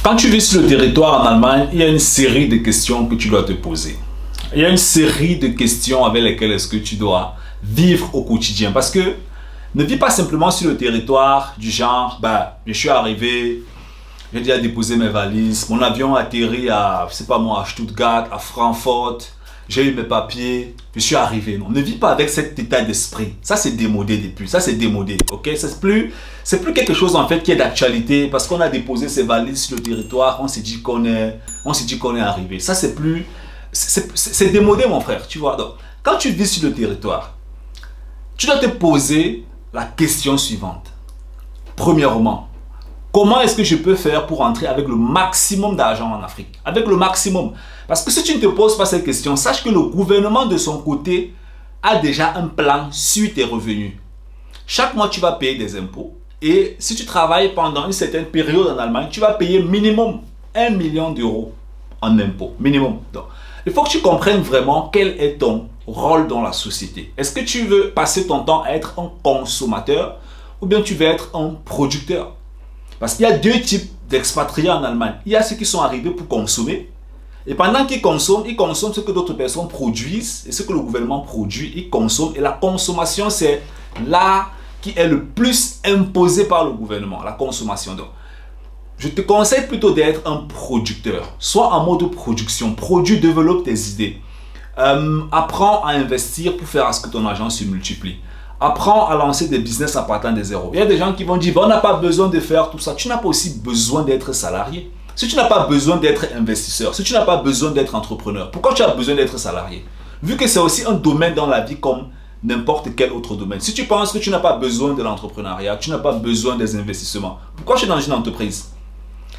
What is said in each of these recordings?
Quand tu vis sur le territoire en Allemagne, il y a une série de questions que tu dois te poser. Il y a une série de questions avec lesquelles est-ce que tu dois vivre au quotidien. Parce que ne vis pas simplement sur le territoire du genre, je suis arrivé, j'ai déjà déposé mes valises, mon avion a atterri à, je sais pas moi, à Stuttgart, à Francfort, j'ai eu mes papiers, je suis arrivé. Non, ne vis pas avec cet état d'esprit. Ça, c'est démodé depuis. Ça, c'est démodé. Ok, c'est plus quelque chose en fait qui est d'actualité parce qu'on a déposé ses valises sur le territoire. On s'est dit qu'on est arrivé. Ça, c'est démodé, mon frère. Tu vois. Donc, quand tu vis sur le territoire, tu dois te poser la question suivante. Premièrement, comment est-ce que je peux faire pour entrer avec le maximum d'argent en Afrique? Avec le maximum. Parce que si tu ne te poses pas cette question, sache que le gouvernement de son côté a déjà un plan sur tes revenus. Chaque mois, tu vas payer des impôts. Et si tu travailles pendant une certaine période en Allemagne, tu vas payer minimum 1 million d'euros en impôts. Minimum. Donc, il faut que tu comprennes vraiment quel est ton rôle dans la société. Est-ce que tu veux passer ton temps à être un consommateur ou bien tu veux être un producteur? Parce qu'il y a deux types d'expatriés en Allemagne. Il y a ceux qui sont arrivés pour consommer. Et pendant qu'ils consomment, ils consomment ce que d'autres personnes produisent et ce que le gouvernement produit, ils consomment. Et la consommation, c'est là qui est le plus imposé par le gouvernement, la consommation. Donc, je te conseille plutôt d'être un producteur. Sois en mode production. Produis, développe tes idées. Apprends à investir pour faire à ce que ton argent se multiplie. Apprends à lancer des business en partant de zéro. Il y a des gens qui vont dire, on n'a pas besoin de faire tout ça. Tu n'as pas aussi besoin d'être salarié. Si tu n'as pas besoin d'être investisseur, si tu n'as pas besoin d'être entrepreneur, pourquoi tu as besoin d'être salarié? Vu que c'est aussi un domaine dans la vie comme n'importe quel autre domaine. Si tu penses que tu n'as pas besoin de l'entrepreneuriat, tu n'as pas besoin des investissements, pourquoi tu es dans une entreprise?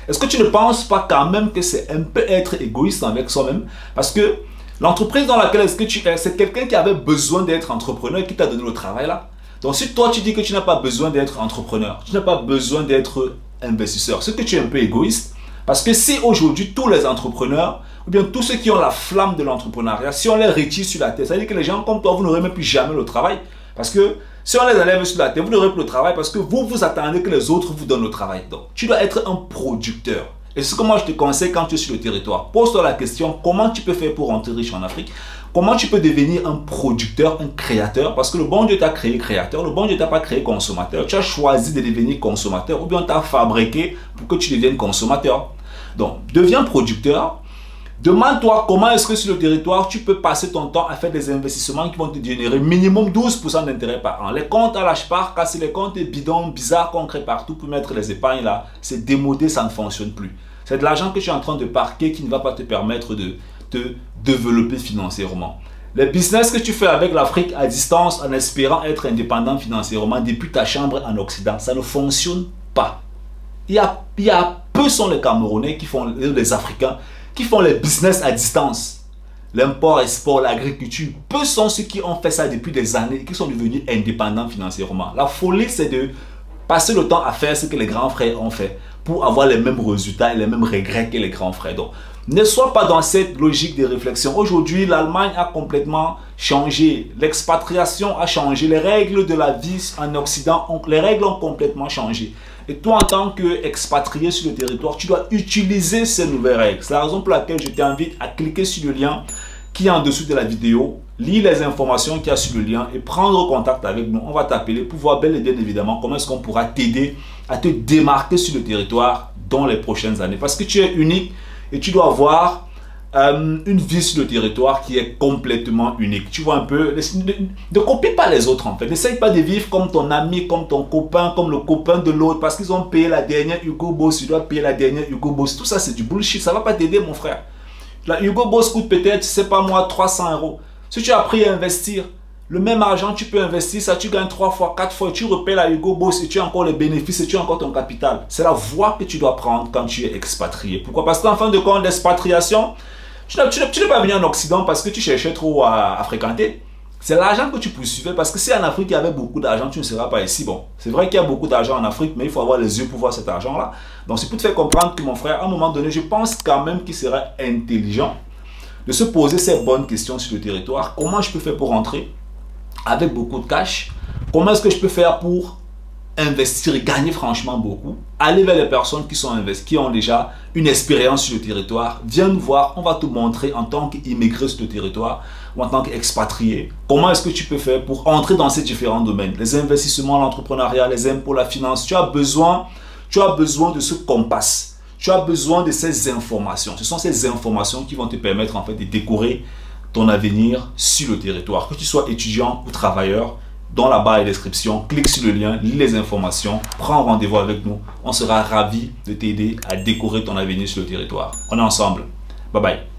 Est-ce que tu ne penses pas quand même que c'est un peu être égoïste avec soi-même? Parce que l'entreprise dans laquelle est-ce que tu es, c'est quelqu'un qui avait besoin d'être entrepreneur et qui t'a donné le travail là. Donc si toi tu dis que tu n'as pas besoin d'être entrepreneur, tu n'as pas besoin d'être investisseur, c'est que tu es un peu égoïste. Parce que si aujourd'hui tous les entrepreneurs, ou bien tous ceux qui ont la flamme de l'entrepreneuriat, si on les retire sur la tête, ça veut dire que les gens comme toi, vous n'aurez même plus jamais le travail. Parce que si on les enlève sur la tête, vous n'aurez plus le travail parce que vous attendez que les autres vous donnent le travail. Donc, tu dois être un producteur. Et c'est ce que moi je te conseille quand tu es sur le territoire. Pose-toi la question, comment tu peux faire pour rentrer riche en Afrique? Comment tu peux devenir un producteur, un créateur? Parce que le bon Dieu t'a créé créateur, le bon Dieu t'a pas créé consommateur. Tu as choisi de devenir consommateur ou bien tu as fabriqué pour que tu deviennes consommateur. Donc, deviens producteur. Demande-toi comment est-ce que sur le territoire, tu peux passer ton temps à faire des investissements qui vont te générer minimum 12% d'intérêt par an. Les comptes à l'HPAR, c'est les comptes bidons bizarres qu'on crée partout pour mettre les épargnes là. C'est démodé, ça ne fonctionne plus. C'est de l'argent que tu es en train de parquer qui ne va pas te permettre de te développer financièrement. Les business que tu fais avec l'Afrique à distance en espérant être indépendant financièrement depuis ta chambre en Occident, ça ne fonctionne pas. Il y a peu sont les Camerounais qui font, les Africains, qui font les business à distance. L'import-export, l'agriculture. Peu sont ceux qui ont fait ça depuis des années et qui sont devenus indépendants financièrement. La folie, c'est de passer le temps à faire ce que les grands frères ont fait pour avoir les mêmes résultats et les mêmes regrets que les grands frères. Donc, ne sois pas dans cette logique de réflexion. Aujourd'hui, l'Allemagne a complètement changé. L'expatriation a changé. Les règles de la vie en Occident, les règles ont complètement changé. Et toi, en tant qu'expatrié sur le territoire, tu dois utiliser ces nouvelles règles. C'est la raison pour laquelle je t'invite à cliquer sur le lien qui est en dessous de la vidéo, lire les informations qu'il y a sur le lien et prendre contact avec nous. On va t'appeler pour voir bel et bien évidemment comment est-ce qu'on pourra t'aider à te démarquer sur le territoire dans les prochaines années. Parce que tu es unique et tu dois avoir une vie sur le territoire qui est complètement unique. Tu vois un peu, ne copie pas les autres en fait. N'essaye pas de vivre comme ton ami, comme ton copain, comme le copain de l'autre parce qu'ils ont payé la dernière Hugo Boss, tu dois payer la dernière Hugo Boss. Tout ça c'est du bullshit, ça ne va pas t'aider mon frère. La Hugo Boss coûte peut-être, je sais pas moi, 300 euros. Si tu as appris à investir, le même argent tu peux investir, ça tu gagnes 3 fois, 4 fois, tu repayes la Hugo Boss et tu as encore les bénéfices et tu as encore ton capital. C'est la voie que tu dois prendre quand tu es expatrié. Pourquoi? Parce qu'en fin de compte, l'expatriation, tu n'es pas venu en Occident parce que tu cherchais trop à fréquenter. C'est l'argent que tu poursuivais parce que si en Afrique il y avait beaucoup d'argent, tu ne seras pas ici. Bon, c'est vrai qu'il y a beaucoup d'argent en Afrique, mais il faut avoir les yeux pour voir cet argent-là. Donc c'est pour te faire comprendre que mon frère, à un moment donné, je pense quand même qu'il serait intelligent de se poser ces bonnes questions sur le territoire. Comment je peux faire pour rentrer avec beaucoup de cash? Comment est-ce que je peux faire pour investir et gagner franchement beaucoup, allez vers les personnes qui ont déjà une expérience sur le territoire. Viens nous voir, on va te montrer en tant qu'immigré sur le territoire ou en tant qu'expatrié, comment est-ce que tu peux faire pour entrer dans ces différents domaines. Les investissements, l'entrepreneuriat, les impôts, la finance. Tu as besoin de ce compas. Tu as besoin de ces informations. Ce sont ces informations qui vont te permettre en fait de décorer ton avenir sur le territoire. Que tu sois étudiant ou travailleur, dans la barre de description, clique sur le lien, lis les informations, prends rendez-vous avec nous. On sera ravis de t'aider à décorer ton avenir sur le territoire. On est ensemble. Bye bye.